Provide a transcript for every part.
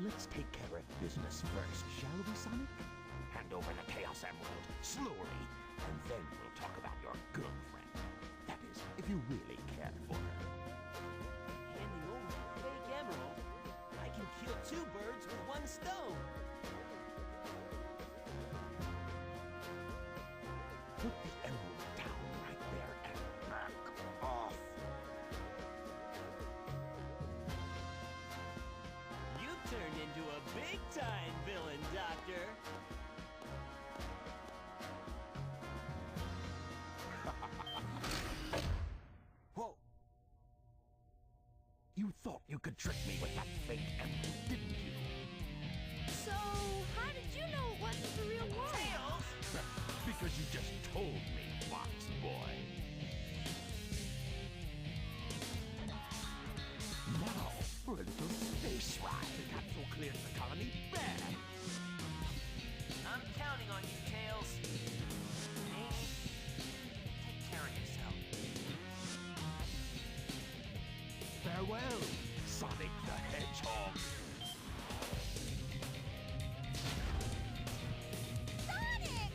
Let's take care of business first, shall we, Sonic? Hand over the Chaos Emerald, slowly, and then we'll talk about your girlfriend. That is, if you really care for her. Handing over a fake emerald? I can kill two birds with one stone. Put the emerald down right there and back off. You turned into a big-time villain, Doctor. Whoa! You thought you could trick me with that fake emerald, didn't you? So, how did you know it wasn't the real one? Tails! Because you just told me, Fox Boy. Now, for a little space ride. The capsule clears the colony bad. I'm counting on you, Tails. Amy, take care of yourself. Farewell, Sonic the Hedgehog. Sonic!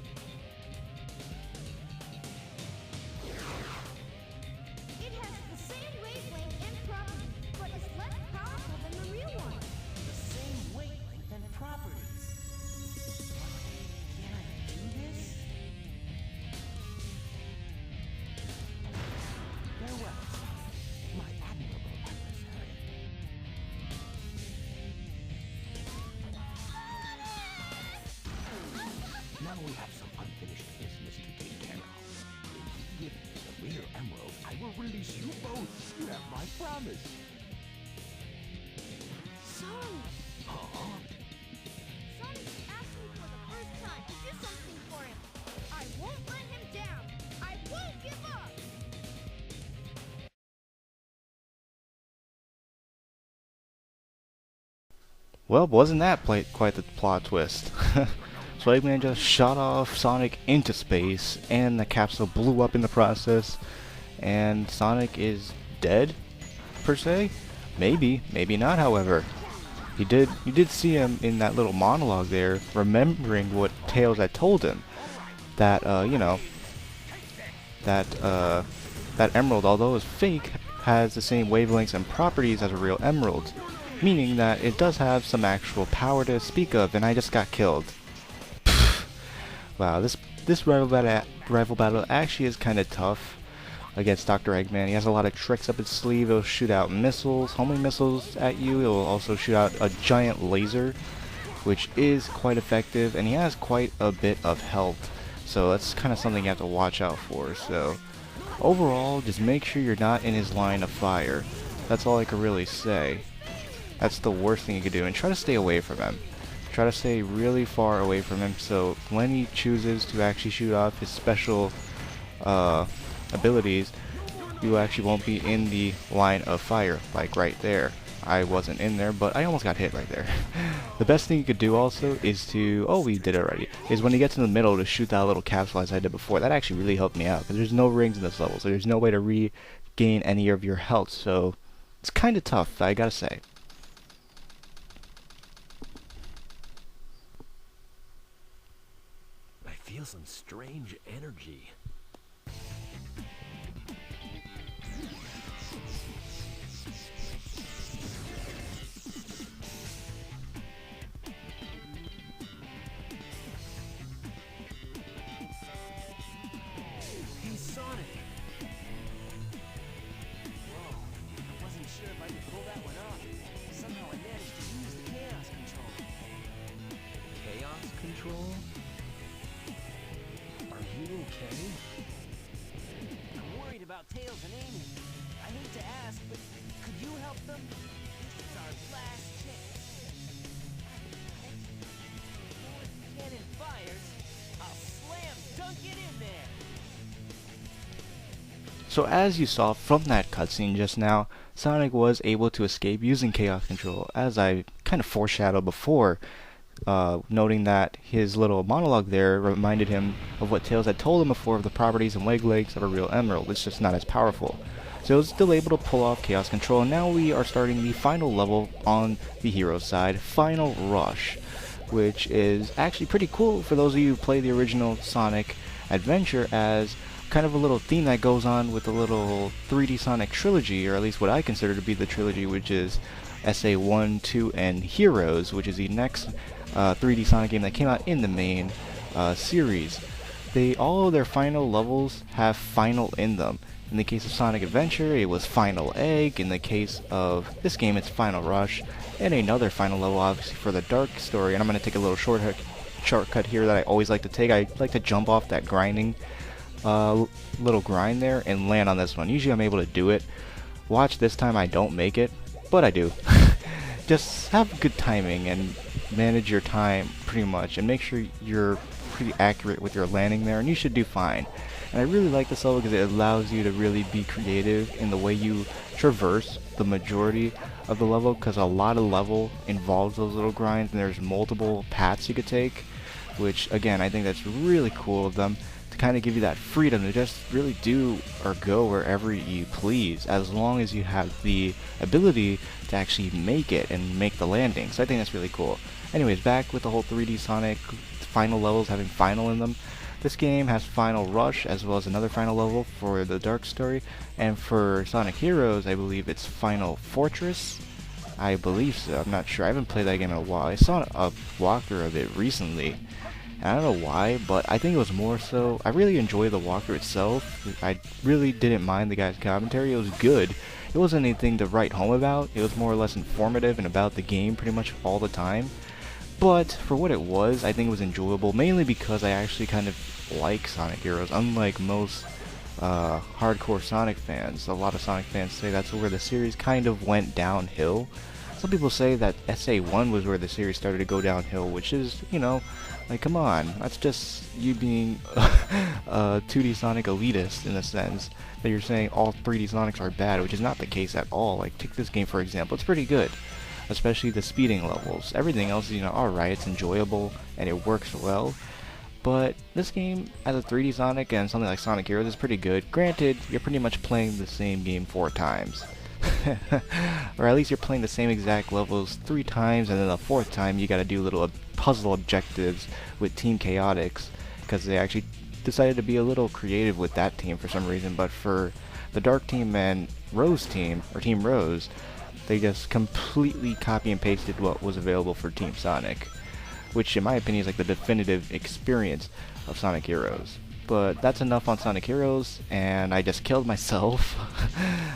It has the same wavelength and properties, but is less powerful than the real one. The same wavelength and properties. Can I do this? Farewell, Sonic, my admirable adversary. Now we have some unfinished business to take care of. If you give me the real emerald, I will release you both. You have my promise. Sonic! Huh? Sonic asked me for the first time to do something for him. I won't let him down. I won't give up. Well, wasn't that quite the plot twist? So Eggman just shot off Sonic into space, and the capsule blew up in the process, and Sonic is dead, per se? Maybe, maybe not, however. You did see him in that little monologue there, remembering what Tails had told him. That, that emerald, although it's fake, has the same wavelengths and properties as a real emerald. Meaning that it does have some actual power to speak of, and I just got killed. Wow, this rival battle actually is kind of tough against Dr. Eggman. He has a lot of tricks up his sleeve. He'll shoot out missiles, homing missiles at you. He'll also shoot out a giant laser, which is quite effective, and he has quite a bit of health. So that's kind of something you have to watch out for. So overall, just make sure you're not in his line of fire. That's all I can really say. That's the worst thing you could do, and try to stay away from him. Try to stay really far away from him, so when he chooses to actually shoot off his special abilities, you actually won't be in the line of fire, like right there. I wasn't in there, but I almost got hit right there. The best thing you could do also is to, oh, we did it already, is when he gets in the middle to shoot that little capsule as I did before. That actually really helped me out, because there's no rings in this level, so there's no way to regain any of your health, so it's kind of tough, I gotta say. I feel some strange energy. Hey, Sonic! Whoa, I wasn't sure if I could pull that one off. Somehow I managed to use the chaos control. Chaos control? Are you okay? I'm worried about Tails and Amy. I hate to ask, but could you help them? This is our last chance. If the cannon fires, I'll slam dunk it in there. So as you saw from that cutscene just now, Sonic was able to escape using Chaos Control, as I kind of foreshadowed before, noting that his little monologue there reminded him of what Tails had told him before of the properties and wavelengths of a real emerald. It's just not as powerful. So I was still able to pull off Chaos Control, and now we are starting the final level on the hero side, Final Rush, which is actually pretty cool for those of you who play the original Sonic Adventure, as kind of a little theme that goes on with the little 3D Sonic trilogy, or at least what I consider to be the trilogy, which is SA1, 2, and Heroes, which is the next 3D Sonic game that came out in the main series. All of their final levels have final in them. In the case of Sonic Adventure, it was Final Egg. In the case of this game, it's Final Rush, and another final level, obviously, for the Dark Story. And I'm going to take a little shortcut here that I always like to take. I like to jump off that grinding little grind there and land on this one. Usually I'm able to do it. Watch this time, I don't make it, but I do. Just have good timing and manage your time pretty much, and make sure you're pretty accurate with your landing there, and you should do fine. And I really like this level because it allows you to really be creative in the way you traverse the majority of the level, because a lot of level involves those little grinds, and there's multiple paths you could take, which again, I think that's really cool of them, to kind of give you that freedom to just really do or go wherever you please, as long as you have the ability to actually make it and make the landing. So I think that's really cool. Anyways, back with the whole 3D Sonic final levels having final in them. This game has Final Rush as well as another final level for the Dark Story, and for Sonic Heroes, I believe it's Final Fortress. I believe so. I'm not sure. I haven't played that game in a while. I saw a walkthrough of it recently. I don't know why, but I think it was more so, I really enjoyed the walkthrough itself. I really didn't mind the guy's commentary. It was good. It wasn't anything to write home about. It was more or less informative and about the game pretty much all the time. But for what it was, I think it was enjoyable, mainly because I actually kind of like Sonic Heroes. Unlike most hardcore Sonic fans, a lot of Sonic fans say that's where the series kind of went downhill. Some people say that SA1 was where the series started to go downhill, which is, you know, like, come on, that's just you being a 2D Sonic elitist in a sense, that you're saying all 3D Sonics are bad, which is not the case at all. Like, take this game for example, it's pretty good, especially the speeding levels. Everything else is, you know, alright, it's enjoyable, and it works well. But this game, as a 3D Sonic and something like Sonic Heroes, is pretty good. Granted, you're pretty much playing the same game 4 times. Or at least you're playing the same exact levels 3 times, and then the 4th time you gotta do little puzzle objectives with Team Chaotix, because they actually decided to be a little creative with that team for some reason. But for the Dark Team and Rose Team, or Team Rose, they just completely copy and pasted what was available for Team Sonic, which in my opinion is like the definitive experience of Sonic Heroes. But that's enough on Sonic Heroes, and I just killed myself.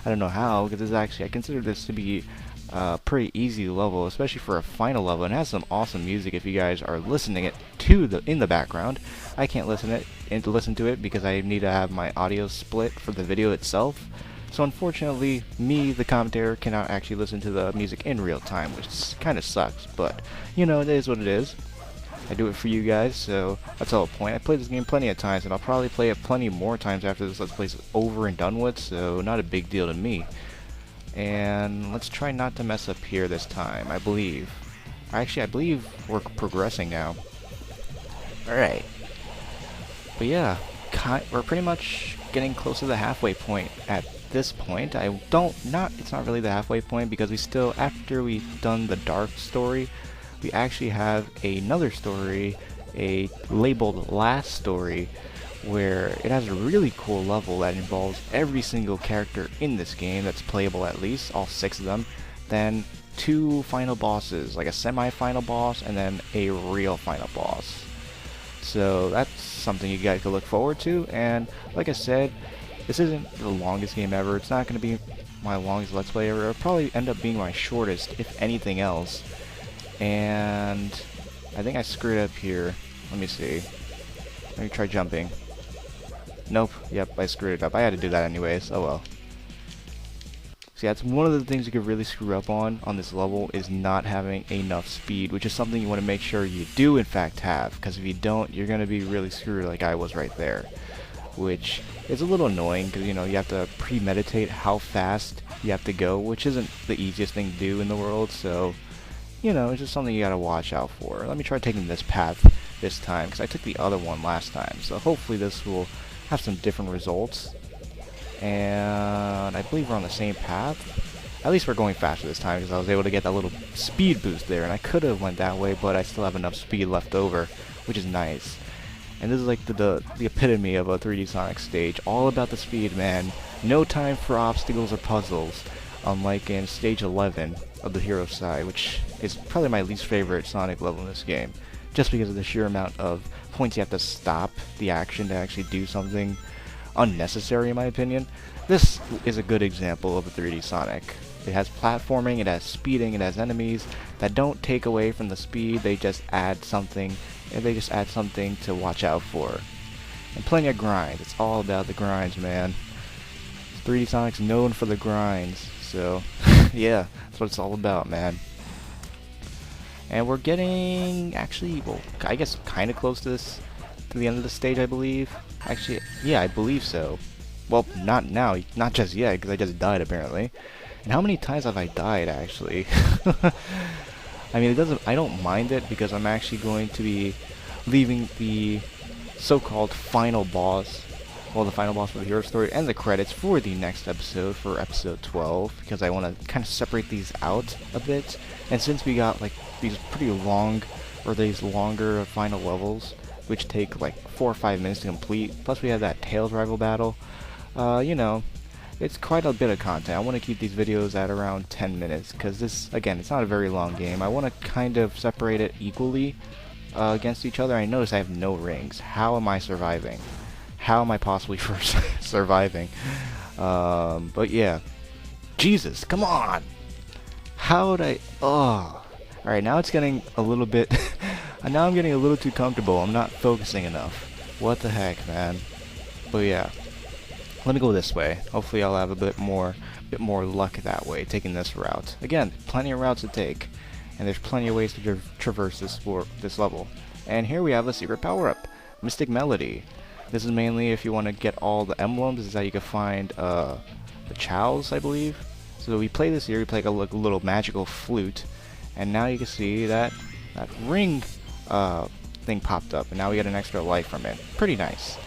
I don't know how, because I consider this to be a pretty easy level, especially for a final level, and it has some awesome music if you guys are listening it in the background. I can't listen to it because I need to have my audio split for the video itself. So unfortunately, me, the commentator, cannot actually listen to the music in real time, which kind of sucks, but you know, it is what it is. I do it for you guys, so that's the whole point. I played this game plenty of times, and I'll probably play it plenty more times after this Let's Play is over and done with, so not a big deal to me. And let's try not to mess up here this time, I believe. Actually, I believe we're progressing now. Alright. But yeah, we're pretty much getting close to the halfway point at this point. It's not really the halfway point, because we still, after we've done the Dark Story, we actually have another story, a labeled Last Story, where it has a really cool level that involves every single character in this game that's playable, at least, all 6 of them, then 2 final bosses, like a semi-final boss and then a real final boss. So that's something you guys can look forward to, and like I said, this isn't the longest game ever. It's not going to be my longest Let's Play ever. It'll probably end up being my shortest, if anything else. And I think I screwed up here. Let me see. Let me try jumping. Nope. Yep, I screwed it up. I had to do that anyways. Oh well. See, that's one of the things you could really screw up on this level, is not having enough speed, which is something you want to make sure you do in fact have, because if you don't, you're going to be really screwed like I was right there. Which is a little annoying, because, you know, you have to premeditate how fast you have to go, which isn't the easiest thing to do in the world, so, you know, it's just something you gotta watch out for. Let me try taking this path this time, because I took the other one last time, so hopefully this will have some different results. And I believe we're on the same path. At least we're going faster this time because I was able to get that little speed boost there, and I could have went that way, but I still have enough speed left over, which is nice. And this is like the epitome of a 3D Sonic stage, all about the speed, man. No time for obstacles or puzzles, unlike in stage 11 of the hero side, which is probably my least favorite Sonic level in this game, just because of the sheer amount of points you have to stop the action to actually do something unnecessary, in my opinion. This is a good example of a 3D Sonic. It has platforming, it has speeding, it has enemies that don't take away from the speed, they just add something, and they just add something to watch out for. And plenty of grinds. It's all about the grinds, man. 3D Sonic's known for the grinds, so yeah, that's what it's all about, man. And we're getting, actually, well, I guess kind of close to the end of the stage, I believe. Actually, yeah, I believe so. Well, not now, not just yet, because I just died apparently. And how many times have I died, actually? I mean, I don't mind it because I'm actually going to be leaving the so-called final boss, well, the final boss for the hero story and the credits for the next episode, for episode 12, because I want to kind of separate these out a bit. And since we got like these pretty long, or these longer final levels, which take like 4 or 5 minutes to complete, plus we have that Tails rival battle, you know, it's quite a bit of content. I want to keep these videos at around 10 minutes, because this, again, it's not a very long game. I want to kind of separate it equally against each other. I notice I have no rings. How am I surviving? How am I possibly surviving? But yeah. Jesus, come on! How would I... Oh. Alright, now it's getting a little bit... now I'm getting a little too comfortable. I'm not focusing enough. What the heck, man? But yeah. Let me go this way. Hopefully I'll have a bit more luck that way, taking this route. Again, plenty of routes to take, and there's plenty of ways to traverse this level. And here we have a secret power-up, Mystic Melody. This is mainly if you want to get all the emblems. This is how you can find the Chows, I believe. So we play this here. We play like a little magical flute, and now you can see that ring thing popped up, and now we get an extra life from it. Pretty nice.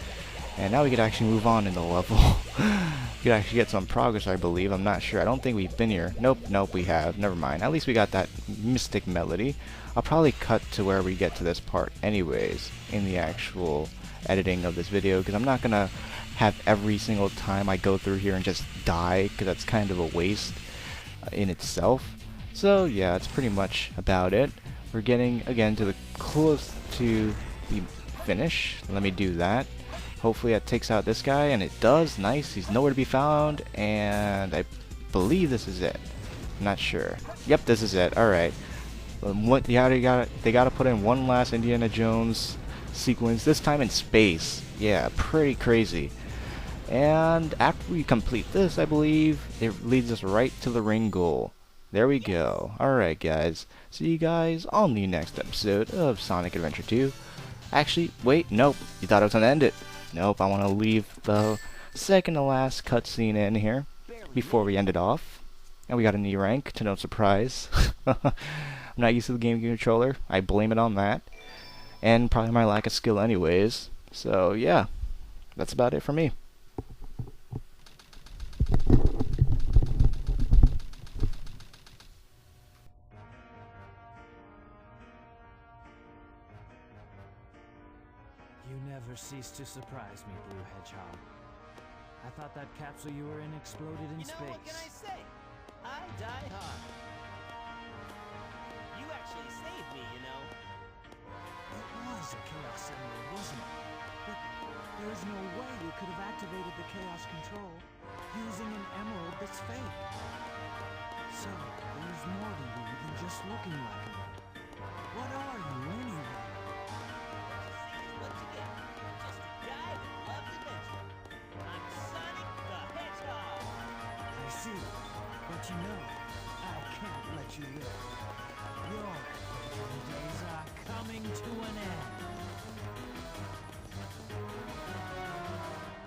And now we could actually move on in the level. We could actually get some progress, I believe. I'm not sure. I don't think we've been here. Nope, we have. Never mind. At least we got that Mystic Melody. I'll probably cut to where we get to this part anyways in the actual editing of this video, because I'm not going to have every single time I go through here and just die, because that's kind of a waste in itself. So yeah, that's pretty much about it. We're getting, again, to the close to the finish. Let me do that. Hopefully that takes out this guy, and it does. Nice. He's nowhere to be found, and I believe this is it. I'm not sure. Yep, this is it. Alright. They gotta put in one last Indiana Jones sequence, this time in space. Yeah, pretty crazy. And after we complete this, I believe it leads us right to the ring goal. There we go. Alright, guys. See you guys on the next episode of Sonic Adventure 2. Actually, wait, nope. You thought I was gonna end it. Nope, I want to leave the second to last cutscene in here before we end it off. And we got an E rank, to no surprise. I'm not used to the GameCube controller. I blame it on that. And probably my lack of skill anyways. So yeah, that's about it for me. You never cease to surprise me, Blue Hedgehog. I thought that capsule you were in exploded in space. What can I say? I die hard. You actually saved me, you know. It was a Chaos Emerald, wasn't it? But there is no way we could have activated the Chaos Control using an emerald that's fake. So, there's more to you than just looking like one. What are you, anyway? Once again, just a guy that loves adventure. I'm Sonic the Hedgehog. I see. But you know, I can't let you live. Your adventuring days are